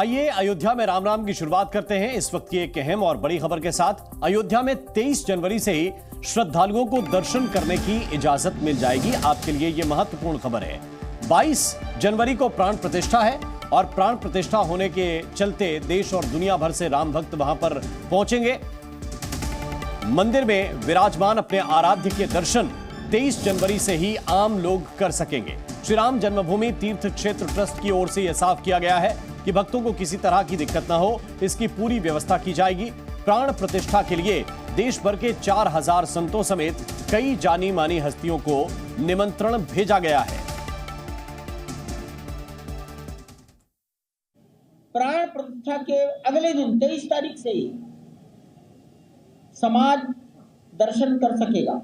आइए अयोध्या में राम राम की शुरुआत करते हैं इस वक्त की एक अहम और बड़ी खबर के साथ। अयोध्या में 23 जनवरी से ही श्रद्धालुओं को दर्शन करने की इजाजत मिल जाएगी। आपके लिए यह महत्वपूर्ण खबर है। 22 जनवरी को प्राण प्रतिष्ठा है और प्राण प्रतिष्ठा होने के चलते देश और दुनिया भर से राम भक्त वहां पर पहुंचेंगे। मंदिर में विराजमान अपने आराध्य के दर्शन 23 जनवरी से ही आम लोग कर सकेंगे। श्री राम जन्मभूमि तीर्थ क्षेत्र ट्रस्ट की ओर से यह साफ किया गया है कि भक्तों को किसी तरह की दिक्कत न हो, इसकी पूरी व्यवस्था की जाएगी। प्राण प्रतिष्ठा के लिए देश भर के 4000 संतों समेत कई जानी मानी हस्तियों को निमंत्रण भेजा गया है। प्राण प्रतिष्ठा के अगले दिन 23 तारीख से ही समाज दर्शन कर सकेगा।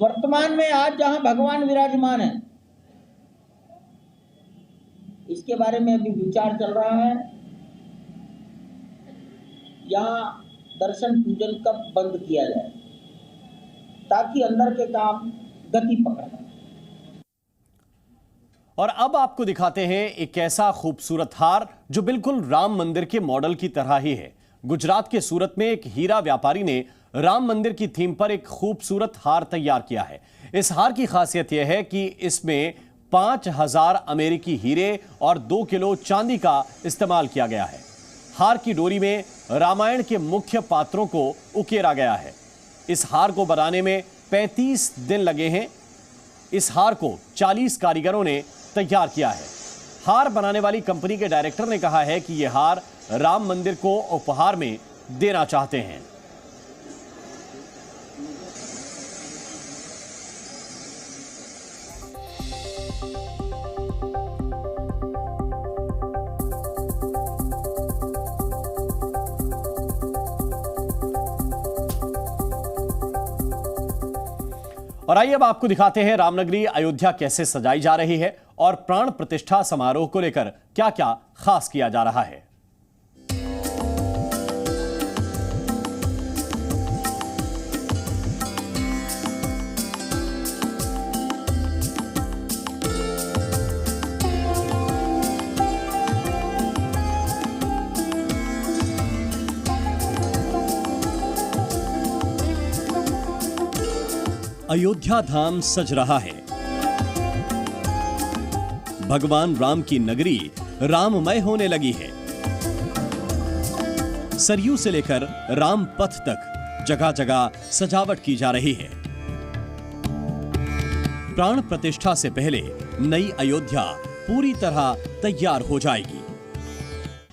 वर्तमान में आज जहां भगवान विराजमान है, इसके बारे में अभी विचार चल रहा है। यहां दर्शन पूजन कब बंद किया जाए ताकि अंदर के काम गति पकड़े। और अब आपको दिखाते हैं एक ऐसा खूबसूरत हार जो बिल्कुल राम मंदिर के मॉडल की तरह ही है। गुजरात के सूरत में एक हीरा व्यापारी ने राम मंदिर की थीम पर एक खूबसूरत हार तैयार किया है। इस हार की खासियत यह है कि इसमें 5000 अमेरिकी हीरे और 2 किलो चांदी का इस्तेमाल किया गया है। हार की डोरी में रामायण के मुख्य पात्रों को उकेरा गया है। इस हार को बनाने में 35 दिन लगे हैं। इस हार को 40 कारीगरों ने तैयार किया है। हार बनाने वाली कंपनी के डायरेक्टर ने कहा है कि यह हार राम मंदिर को उपहार में देना चाहते हैं। और आइए अब आपको दिखाते हैं रामनगरी अयोध्या कैसे सजाई जा रही है और प्राण प्रतिष्ठा समारोह को लेकर क्या क्या खास किया जा रहा है। अयोध्या धाम सज रहा है। भगवान राम की नगरी राममय होने लगी है। सरयू से लेकर राम पथ तक जगह जगह सजावट की जा रही है। प्राण प्रतिष्ठा से पहले नई अयोध्या पूरी तरह तैयार हो जाएगी।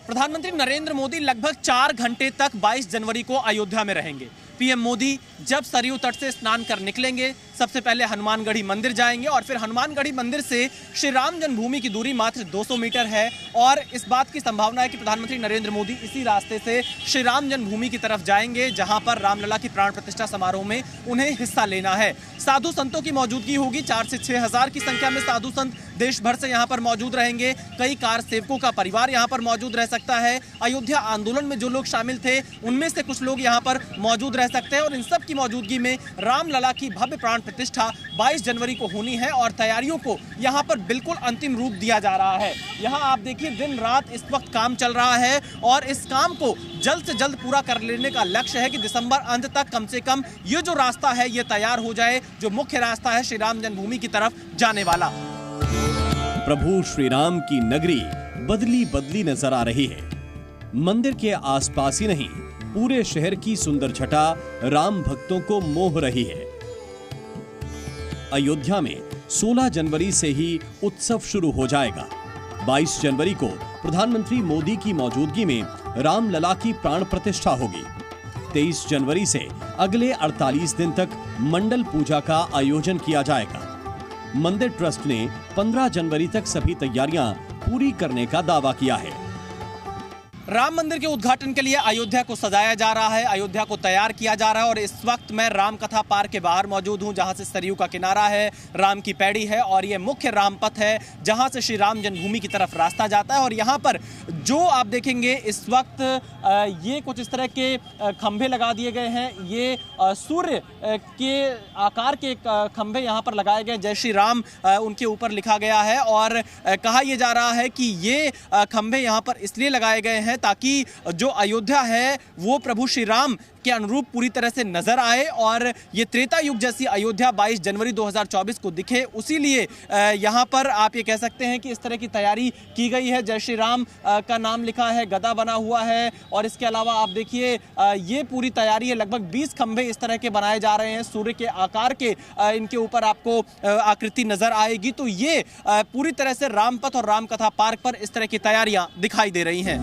प्रधानमंत्री नरेंद्र मोदी लगभग 4 घंटे तक 22 जनवरी को अयोध्या में रहेंगे। पीएम मोदी जब सरयू तट से स्नान कर निकलेंगे, सबसे पहले हनुमानगढ़ी मंदिर जाएंगे और फिर हनुमानगढ़ी मंदिर से श्री राम जन्मभूमि की दूरी मात्र 200 मीटर है और इस बात की संभावना है कि प्रधानमंत्री नरेंद्र मोदी इसी रास्ते से श्री राम जन्मभूमि की तरफ जाएंगे, जहां पर रामलला की प्राण प्रतिष्ठा समारोह में उन्हें हिस्सा लेना है। साधु संतों की मौजूदगी होगी। 4 से 6 हजार की संख्या में साधु संत देश भर से यहाँ पर मौजूद रहेंगे। कई कार सेवकों का परिवार यहाँ पर मौजूद रह सकता है। अयोध्या आंदोलन में जो लोग शामिल थे उनमें से कुछ लोग यहाँ पर मौजूद रह सकते हैं और इन सब की मौजूदगी में रामलला की भव्य प्राण प्रतिष्ठा 22 जनवरी को होनी है और तैयारियों को यहाँ पर बिल्कुल अंतिम रूप दिया जा रहा है। यहाँ आप देखिए दिन रात इस वक्त काम चल रहा है और इस काम को जल्द से जल्द पूरा कर लेने का लक्ष्य है कि दिसंबर अंत तक कम से कम ये जो रास्ता है ये तैयार हो जाए, जो मुख्य रास्ता है श्री राम जन्मभूमि की तरफ जाने वाला। प्रभु श्री राम की नगरी बदली बदली नजर आ रही है। मंदिर के आसपास ही नहीं, पूरे शहर की सुंदर छटा राम भक्तों को मोह रही है। अयोध्या में 16 जनवरी से ही उत्सव शुरू हो जाएगा। 22 जनवरी को प्रधानमंत्री मोदी की मौजूदगी में रामलला की प्राण प्रतिष्ठा होगी। 23 जनवरी से अगले 48 दिन तक मंडल पूजा का आयोजन किया जाएगा। मंदिर ट्रस्ट ने 15 जनवरी तक सभी तैयारियां पूरी करने का दावा किया है। राम मंदिर के उद्घाटन के लिए अयोध्या को सजाया जा रहा है, अयोध्या को तैयार किया जा रहा है और इस वक्त मैं राम कथा पार्क के बाहर मौजूद हूं, जहां से सरयू का किनारा है, राम की पैड़ी है और ये मुख्य राम पथ है जहां से श्री राम जन्मभूमि की तरफ रास्ता जाता है। और यहां पर जो आप देखेंगे इस वक्त ये कुछ इस तरह के खंभे लगा दिए गए हैं। ये सूर्य के आकार के खंभे यहाँ पर लगाए गए, जय श्री राम उनके ऊपर लिखा गया है। और कहा यह जा रहा है कि ये खंभे यहाँ पर इसलिए लगाए गए हैं ताकि जो अयोध्या है वो प्रभु श्री राम के अनुरूप पूरी तरह से नजर आए और ये त्रेता युग जैसी अयोध्या 22 जनवरी 2024 को दिखे। उसी लिए यहाँ पर आप ये कह सकते हैं कि इस तरह की तैयारी की गई है। जय श्री राम का नाम लिखा है, गदा बना हुआ है और इसके अलावा आप देखिए ये पूरी तैयारी है। लगभग 20 खंभे इस तरह के बनाए जा रहे हैं, सूर्य के आकार के इनके ऊपर आपको आकृति नजर आएगी। तो ये पूरी तरह से रामपथ और रामकथा पार्क पर इस तरह की तैयारियां दिखाई दे रही हैं।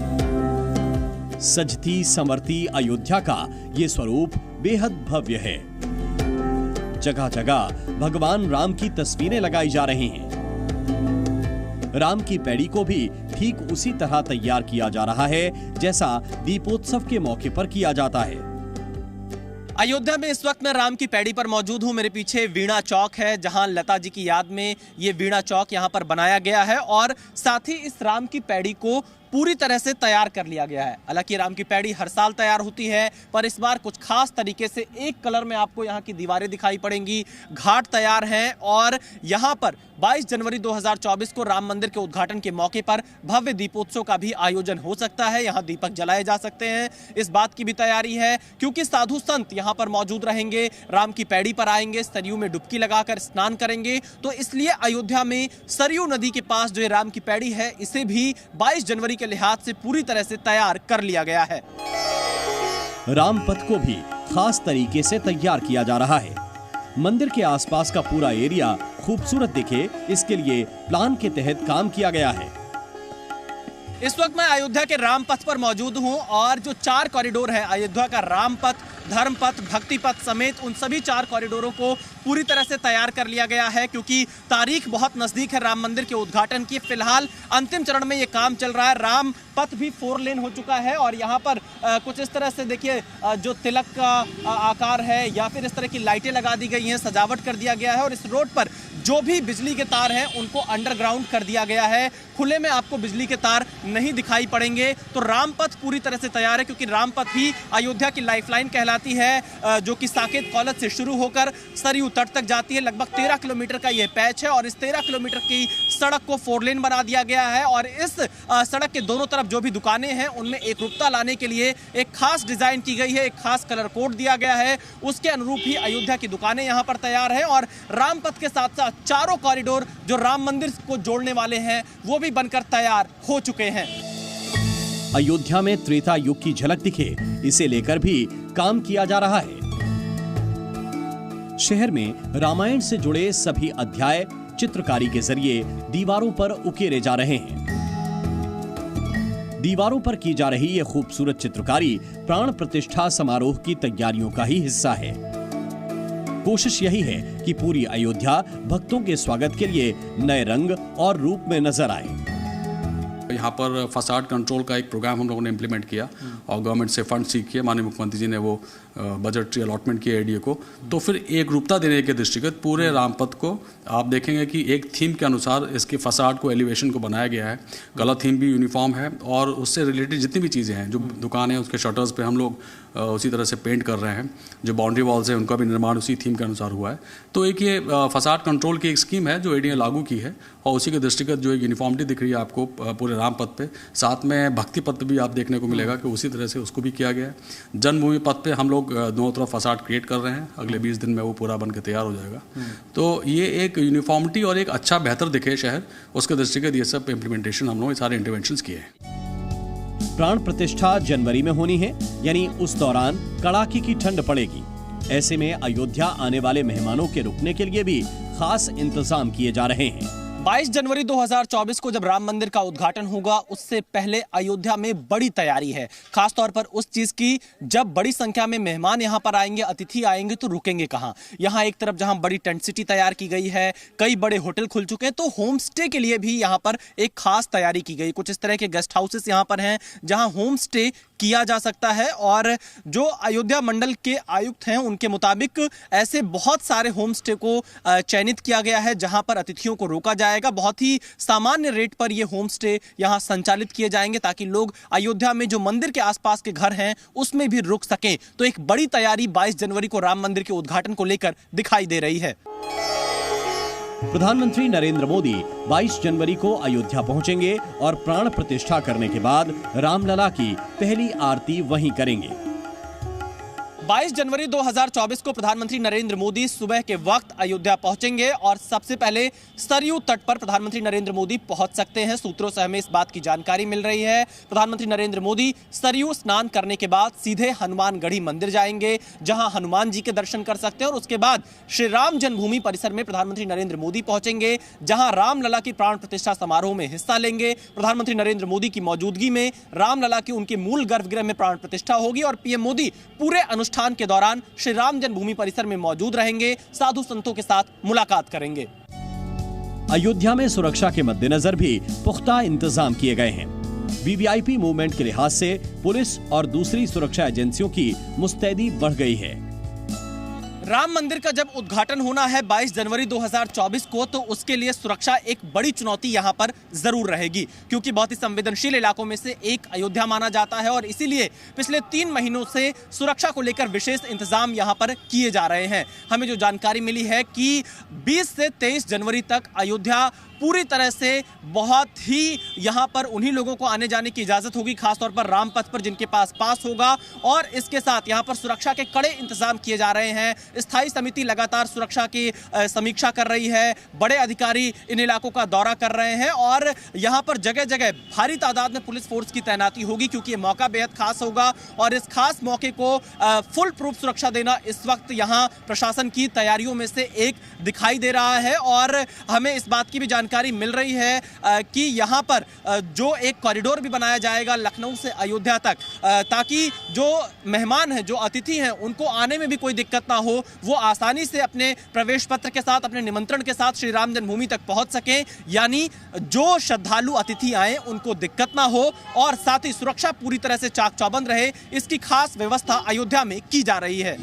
सजती संवरती अयोध्या का ये स्वरूप बेहद भव्य है। जगह जगह भगवान राम की तस्वीरें लगाई जा रही हैं। राम की पैड़ी को भी ठीक उसी तरह तैयार किया जा रहा है जैसा दीपोत्सव के मौके पर किया जाता है। अयोध्या में इस वक्त मैं राम की पैड़ी पर मौजूद हूं। मेरे पीछे वीणा चौक है जहां लता जी की याद में ये वीणा चौक यहां पर बनाया गया है और साथ ही इस राम की पैड़ी को पूरी तरह से तैयार कर लिया गया है। हालांकि राम की पैड़ी हर साल तैयार होती है पर इस बार कुछ खास तरीके से एक कलर में आपको यहाँ की दीवारें दिखाई पड़ेंगी। घाट तैयार हैं और यहाँ पर 22 जनवरी 2024 को राम मंदिर के उद्घाटन के मौके पर भव्य दीपोत्सव का भी आयोजन हो सकता है। यहाँ दीपक जलाए जा सकते हैं, इस बात की भी तैयारी है क्योंकि साधु संत यहाँ पर मौजूद रहेंगे, राम की पैड़ी पर आएंगे, सरयू में डुबकी लगाकर स्नान करेंगे। तो इसलिए अयोध्या में सरयू नदी के पास जो राम की पैड़ी है इसे भी 22 जनवरी के लिहाज से पूरी तरह से तैयार कर लिया गया है। रामपथ को भी खास तरीके से तैयार किया जा रहा है। मंदिर के आसपास का पूरा एरिया खूबसूरत दिखे इसके लिए प्लान के तहत काम किया गया है। इस वक्त मैं अयोध्या के रामपथ पर मौजूद हूं और जो 4 कॉरिडोर है अयोध्या का, रामपथ, धर्मपथ, भक्तिपथ समेत उन सभी 4 कॉरिडोरों को पूरी तरह से तैयार कर लिया गया है क्योंकि तारीख बहुत नजदीक है राम मंदिर के उद्घाटन की। फिलहाल अंतिम चरण में ये काम चल रहा है। राम पथ भी 4 लेन हो चुका है और यहाँ पर कुछ इस तरह से देखिए जो तिलक का आकार है या फिर इस तरह की लाइटें लगा दी गई हैं, सजावट कर दिया गया है और इस रोड पर जो भी बिजली के तार हैं उनको अंडरग्राउंड कर दिया गया है। खुले में आपको बिजली के तार नहीं दिखाई पड़ेंगे। तो रामपथ पूरी तरह से तैयार है क्योंकि रामपथ ही अयोध्या की लाइफलाइन कहलाती है जो कि साकेत कौलत से शुरू होकर सरयू तट तक जाती है। लगभग 13 किलोमीटर का यह पैच है और इस 13 किलोमीटर की सड़क को 4 लेन बना दिया गया है और इस सड़क के दोनों तरफ जो भी दुकानें हैं उनमें एक रूपता लाने के लिए एक खास डिजाइन की गई है, एक खास कलर कोड दिया गया है। उसके अनुरूप ही अयोध्या की दुकानें यहाँ पर तैयार है और रामपथ के साथ साथ चारों कॉरिडोर जो राम मंदिर को जोड़ने वाले हैं वो भी बनकर तैयार हो चुके हैं। अयोध्या में त्रेता युग की झलक दिखे इसे लेकर भी काम किया जा रहा है। शहर में रामायण से जुड़े सभी अध्याय चित्रकारी के जरिए दीवारों पर उकेरे जा रहे हैं। दीवारों पर की जा रही ये खूबसूरत चित्रकारी प्राण प्रतिष्ठा समारोह की तैयारियों का ही हिस्सा है। कोशिश यही है कि पूरी अयोध्या भक्तों के स्वागत के लिए नए रंग और रूप में नजर आए। यहाँ पर फसाड कंट्रोल का एक प्रोग्राम हम लोगों ने इम्प्लीमेंट किया और गवर्नमेंट से फंड सीख किए। माननीय मुख्यमंत्री जी ने वो बजटरी अलॉटमेंट किया एडीए को। तो फिर एक रूपता देने के दृष्टिगत पूरे रामपथ को आप देखेंगे कि एक थीम के अनुसार इसके फसाड को, एलिवेशन को बनाया गया है। कलर थीम भी यूनिफॉर्म है और उससे रिलेटेड जितनी भी चीज़ें हैं, जो दुकान है उसके शटर्स पे हम लोग उसी तरह से पेंट कर रहे हैं। जो बाउंड्री वॉल्स हैं उनका भी निर्माण उसी थीम के अनुसार हुआ है। तो एक ये फसाड कंट्रोल की एक स्कीम है जो एडीए लागू की है और उसी के दृष्टिगत जो एक यूनिफॉर्मिटी दिख रही है आपको पूरे रामपथ पे। साथ में भक्ति पथ भी आप देखने को मिलेगा कि उसी तरह से उसको भी किया गया है। जन्मभूमि पथ पे हम लोग दोनों तरफ फसाड क्रिएट कर रहे हैं। अगले 20 दिन में वो पूरा बन के तैयार हो जाएगा। तो ये एक यूनिफॉर्मिटी और एक अच्छा बेहतर दिखे शहर, उसके दृष्टिगत ये सब इम्प्लीमेंटेशन हम लोग सारे इंटरवेंशंस किए हैं। प्राण प्रतिष्ठा जनवरी में होनी है, यानी उस दौरान कड़ाके की ठंड पड़ेगी। ऐसे में अयोध्या आने वाले मेहमानों के रुकने के लिए भी खास इंतजाम किए जा रहे हैं। 22 जनवरी 2024 को जब राम मंदिर का उद्घाटन होगा उससे पहले अयोध्या में बड़ी तैयारी है, खासतौर पर उस चीज की जब बड़ी संख्या में मेहमान यहां पर आएंगे, अतिथि आएंगे तो रुकेंगे कहां। यहां एक तरफ जहां बड़ी टेंट सिटी तैयार की गई है, कई बड़े होटल खुल चुके हैं, तो होम स्टे के लिए भी यहां पर एक खास तैयारी की गई। कुछ इस तरह के गेस्ट हाउसेस यहां पर हैं जहां होम स्टे किया जा सकता है और जो अयोध्या मंडल के आयुक्त हैं उनके मुताबिक ऐसे बहुत सारे होम स्टे को चयनित किया गया है जहां पर अतिथियों को रोका जाएगा जाएगा। बहुत ही सामान्य रेट पर ये होम स्टे यहाँ संचालित किए जाएंगे ताकि लोग अयोध्या में जो मंदिर के आसपास के घर हैं उसमें भी रुक सकें। तो एक बड़ी तैयारी 22 जनवरी को राम मंदिर के उद्घाटन को लेकर दिखाई दे रही है। प्रधानमंत्री नरेंद्र मोदी 22 जनवरी को अयोध्या पहुंचेंगे और प्राण प्रतिष्ठा करने के बाद रामलला की पहली आरती वहीं करेंगे। 22 जनवरी 2024 को प्रधानमंत्री नरेंद्र मोदी सुबह के वक्त अयोध्या पहुंचेंगे और सबसे पहले सरयू तट पर प्रधानमंत्री नरेंद्र मोदी पहुंच सकते हैं। सूत्रों से हमें इस बात की जानकारी मिल रही है। प्रधानमंत्री नरेंद्र मोदी सरयू स्नान करने के बाद सीधे हनुमानगढ़ी मंदिर जाएंगे, जहां हनुमान जी के दर्शन कर सकते हैं और उसके बाद श्री राम जन्मभूमि परिसर में प्रधानमंत्री नरेंद्र मोदी पहुंचेंगे, जहां रामलला की प्राण प्रतिष्ठा समारोह में हिस्सा लेंगे। प्रधानमंत्री नरेंद्र मोदी की मौजूदगी में रामलला की उनके मूल गर्भगृह में प्राण प्रतिष्ठा होगी और पीएम मोदी पूरे अनुष्ठान के दौरान श्री राम जन्मभूमि परिसर में मौजूद रहेंगे, साधु संतों के साथ मुलाकात करेंगे। अयोध्या में सुरक्षा के मद्देनजर भी पुख्ता इंतजाम किए गए हैं। वीवीआईपी मूवमेंट के लिहाज से पुलिस और दूसरी सुरक्षा एजेंसियों की मुस्तैदी बढ़ गई है। राम मंदिर का जब उद्घाटन होना है 22 जनवरी 2024 को, तो उसके लिए सुरक्षा एक बड़ी चुनौती यहां पर जरूर रहेगी, क्योंकि बहुत ही संवेदनशील इलाकों में से एक अयोध्या माना जाता है और इसीलिए पिछले 3 महीनों से सुरक्षा को लेकर विशेष इंतजाम यहां पर किए जा रहे हैं। हमें जो जानकारी मिली है कि 20 से 23 जनवरी तक अयोध्या पूरी तरह से बहुत ही यहाँ पर उन्हीं लोगों को आने जाने की इजाजत होगी, खासतौर पर रामपथ पर जिनके पास पास होगा। और इसके साथ यहाँ पर सुरक्षा के कड़े इंतजाम किए जा रहे हैं। स्थायी समिति लगातार सुरक्षा की समीक्षा कर रही है। बड़े अधिकारी इन इलाकों का दौरा कर रहे हैं और यहाँ पर जगह जगह भारी तादाद में पुलिस फोर्स की तैनाती होगी, क्योंकि ये मौका बेहद खास होगा और इस खास मौके को फुल प्रूफ सुरक्षा देना इस वक्त यहाँ प्रशासन की तैयारियों में से एक दिखाई दे रहा है। और हमें इस बात की भी जानकारी मिल रही है कि यहाँ पर जो एक कॉरिडोर भी बनाया जाएगा लखनऊ से अयोध्या तक, ताकि जो मेहमान हैं, जो अतिथि हैं, उनको आने में भी कोई दिक्कत ना हो, वो आसानी से अपने प्रवेश पत्र के साथ, अपने निमंत्रण के साथ श्री राम जन्मभूमि तक पहुंच सकें। यानी जो श्रद्धालु अतिथि आए उनको दिक्कत ना हो और साथ ही सुरक्षा पूरी तरह से चाक चौबंद रहे, इसकी खास व्यवस्था अयोध्या में की जा रही है।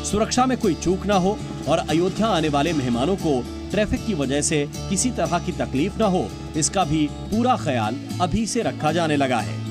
सुरक्षा में कोई चूक ना हो और अयोध्या आने वाले मेहमानों को ट्रैफिक की वजह से किसी तरह की तकलीफ ना हो, इसका भी पूरा ख्याल अभी से रखा जाने लगा है।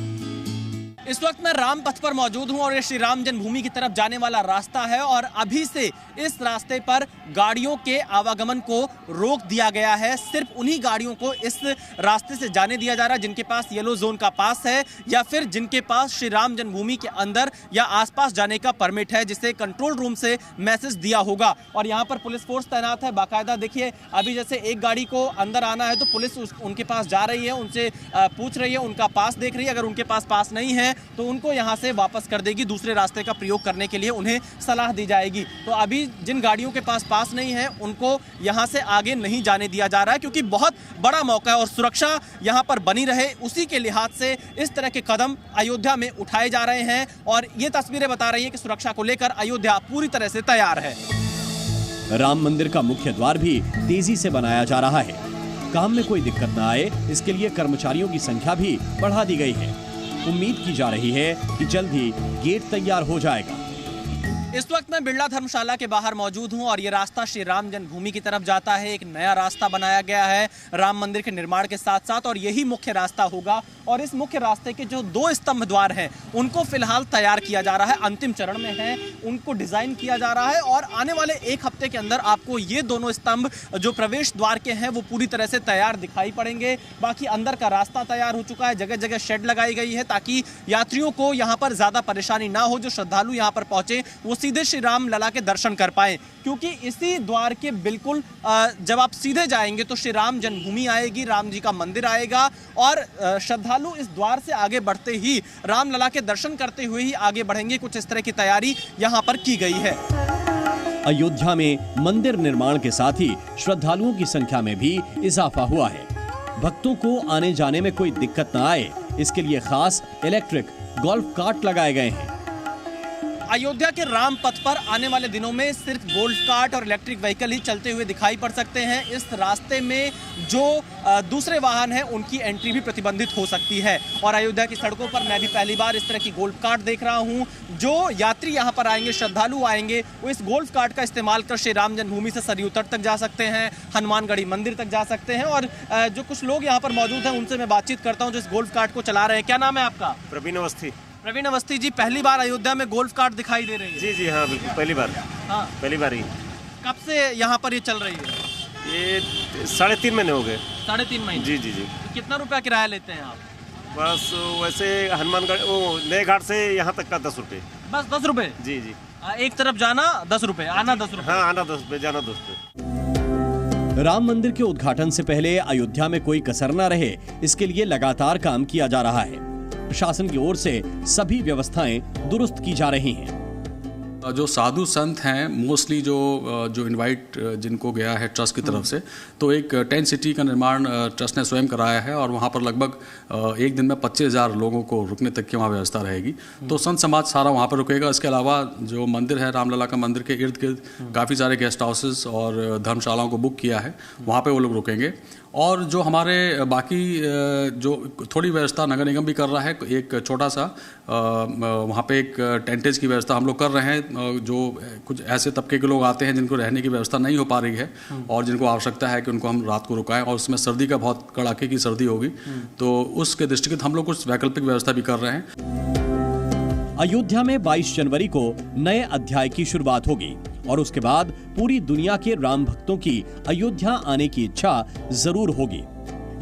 इस वक्त मैं राम पथ पर मौजूद हूं और ये श्री राम जन्मभूमि की तरफ जाने वाला रास्ता है और अभी से इस रास्ते पर गाड़ियों के आवागमन को रोक दिया गया है। सिर्फ उन्हीं गाड़ियों को इस रास्ते से जाने दिया जा रहा है जिनके पास येलो जोन का पास है या फिर जिनके पास श्री राम जन्मभूमि के अंदर या आसपास जाने का परमिट है, जिसे कंट्रोल रूम से मैसेज दिया होगा। और यहाँ पर पुलिस फोर्स तैनात है बाकायदा। देखिए, अभी जैसे एक गाड़ी को अंदर आना है तो पुलिस उनके पास जा रही है, उनसे पूछ रही है, उनका पास देख रही है। अगर उनके पास नहीं है तो उनको यहां से वापस कर देगी, दूसरे रास्ते का प्रयोग करने के लिए उन्हें सलाह दी जाएगी। तो अभी जिन गाड़ियों के पास नहीं है उनको यहां से आगे नहीं जाने दिया जा रहा है, क्योंकि बहुत बड़ा मौका है और सुरक्षा यहां पर बनी रहे, उसी के लिहाज से इस तरह के कदम अयोध्या में उठाए जा रहे हैं। और ये तस्वीरें बता रही है कि सुरक्षा को लेकर अयोध्या पूरी तरह से तैयार है। राम मंदिर का मुख्य द्वार भी तेजी से बनाया जा रहा है। काम में कोई दिक्कत न आए, इसके लिए कर्मचारियों की संख्या भी बढ़ा दी गई है। उम्मीद की जा रही है कि जल्द ही गेट तैयार हो जाएगा। इस वक्त मैं बिरला धर्मशाला के बाहर मौजूद हूं और ये रास्ता श्री राम जन्मभूमि की तरफ जाता है। एक नया रास्ता बनाया गया है राम मंदिर के निर्माण के साथ साथ और यही मुख्य रास्ता होगा। और इस मुख्य रास्ते के जो 2 स्तंभ द्वार हैं उनको फिलहाल तैयार किया जा रहा है, अंतिम चरण में है, उनको डिजाइन किया जा रहा है और आने वाले 1 हफ्ते के अंदर आपको ये दोनों स्तंभ जो प्रवेश द्वार के हैं वो पूरी तरह से तैयार दिखाई पड़ेंगे। बाकी अंदर का रास्ता तैयार हो चुका है, जगह जगह शेड लगाई गई है ताकि यात्रियों को यहाँ पर ज्यादा परेशानी ना हो। जो श्रद्धालु यहाँ पर पहुंचे वो सीधे श्री राम लला के दर्शन कर पाए, क्योंकि इसी द्वार के बिल्कुल जब आप सीधे जाएंगे तो श्री राम जन्मभूमि आएगी, राम जी का मंदिर आएगा और श्रद्धालु इस द्वार से आगे बढ़ते ही राम लला के दर्शन करते हुए ही आगे बढ़ेंगे। कुछ इस तरह की तैयारी यहाँ पर की गई है। अयोध्या में मंदिर निर्माण के साथ ही श्रद्धालुओं की संख्या में भी इजाफा हुआ है। भक्तों को आने जाने में कोई दिक्कत न आए, इसके लिए खास इलेक्ट्रिक गोल्फ कार्ट लगाए गए हैं। अयोध्या के राम पथ पर आने वाले दिनों में सिर्फ गोल्फ कार्ट और इलेक्ट्रिक व्हीकल ही चलते हुए दिखाई पड़ सकते हैं। इस रास्ते में जो दूसरे वाहन हैं उनकी एंट्री भी प्रतिबंधित हो सकती है। और अयोध्या की सड़कों पर मैं भी पहली बार इस तरह की गोल्फ कार्ट देख रहा हूं। जो यात्री यहां पर आएंगे, श्रद्धालु आएंगे, वो इस गोल्फ कार्ट का इस्तेमाल कर श्री राम जन्मभूमि से सरयू तट तक जा सकते हैं, हनुमानगढ़ी मंदिर तक जा सकते हैं। और जो कुछ लोग यहाँ पर मौजूद हैं उनसे मैं बातचीत करता हूँ जो इस गोल्फ कार्ट को चला रहे हैं। क्या नाम है आपका? प्रवीण अवस्थी। प्रवीण अवस्थी जी, पहली बार अयोध्या में गोल्फ कार्ट दिखाई दे रही है? जी हाँ, बिल्कुल पहली बार। हाँ, पहली बार ही। कब से यहाँ पर ये चल रही है? ये 3.5 महीने हो गए। 3.5 महीने? जी जी जी। तो कितना रुपया किराया लेते हैं आप? बस वैसे हनुमानगढ़ वो नए घाट से यहाँ तक का 10 रुपये। बस 10 रुपये? जी जी। एक तरफ जाना 10 रुपये, आना 10 रुपये? हाँ, आना 10 रुपये, जाना 10 रुपये। राम मंदिर के उद्घाटन से पहले अयोध्या में कोई कसर न रहे, इसके लिए लगातार काम किया जा रहा है। प्रशासन की ओर से सभी व्यवस्थाएं दुरुस्त की जा रही हैं। जो साधु संत हैं मोस्टली जो इनवाइट जिनको गया है ट्रस्ट की तरफ से, तो एक टेंट सिटी का निर्माण ट्रस्ट ने स्वयं कराया है और वहाँ पर लगभग एक दिन में 25,000 लोगों को रुकने तक की वहाँ व्यवस्था रहेगी। तो संत समाज सारा वहाँ पर रुकेगा। इसके अलावा जो मंदिर है रामलला का मंदिर के इर्द गिर्द काफ़ी सारे गेस्ट हाउसेस और धर्मशालाओं को बुक किया है, वहाँ पर वो लोग रुकेंगे। और जो हमारे बाकी जो थोड़ी व्यवस्था नगर निगम भी कर रहा है, एक छोटा सा वहाँ पे एक टेंटेज की व्यवस्था हम लोग कर रहे हैं। जो कुछ ऐसे तबके के लोग आते हैं जिनको रहने की व्यवस्था नहीं हो पा रही है और जिनको आवश्यकता है कि उनको हम रात को रुकाएं, और उसमें सर्दी का बहुत कड़ाके की सर्दी होगी, तो उसके दृष्टिगत हम लोग कुछ वैकल्पिक व्यवस्था भी कर रहे हैं। अयोध्या में 22 जनवरी को नए अध्याय की शुरुआत होगी और उसके बाद पूरी दुनिया के राम भक्तों की अयोध्या आने की इच्छा जरूर होगी।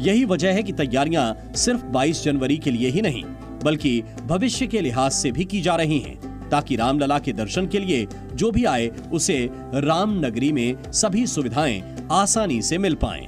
यही वजह है कि तैयारियां सिर्फ 22 जनवरी के लिए ही नहीं बल्कि भविष्य के लिहाज से भी की जा रही हैं, ताकि रामलला के दर्शन के लिए जो भी आए उसे राम नगरी में सभी सुविधाएं आसानी से मिल पाएं।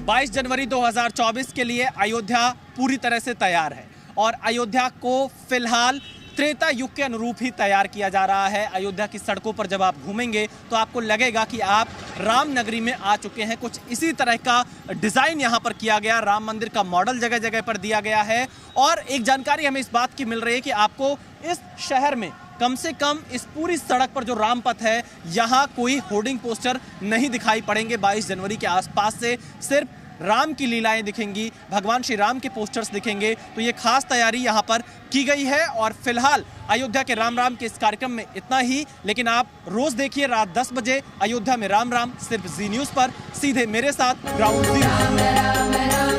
22 जनवरी 2024 के लिए अयोध्या पूरी तरह से तैयार है और अयोध्या को फिलहाल त्रेता युग के अनुरूप ही तैयार किया जा रहा है। अयोध्या की सड़कों पर जब आप घूमेंगे तो आपको लगेगा कि आप राम नगरी में आ चुके हैं। कुछ इसी तरह का डिजाइन यहाँ पर किया गया, राम मंदिर का मॉडल जगह जगह पर दिया गया है। और एक जानकारी हमें इस बात की मिल रही है कि आपको इस शहर में कम से कम इस पूरी सड़क पर जो राम पथ है, यहाँ कोई होर्डिंग पोस्टर नहीं दिखाई पड़ेंगे। 22 जनवरी के आसपास से सिर्फ राम की लीलाएं दिखेंगी, भगवान श्री राम के पोस्टर्स दिखेंगे। तो ये खास तैयारी यहाँ पर की गई है। और फिलहाल अयोध्या के राम राम के इस कार्यक्रम में इतना ही, लेकिन आप रोज देखिए रात 10 बजे अयोध्या में राम राम, सिर्फ जी न्यूज़ पर, सीधे मेरे साथ ग्राउंड जीरो।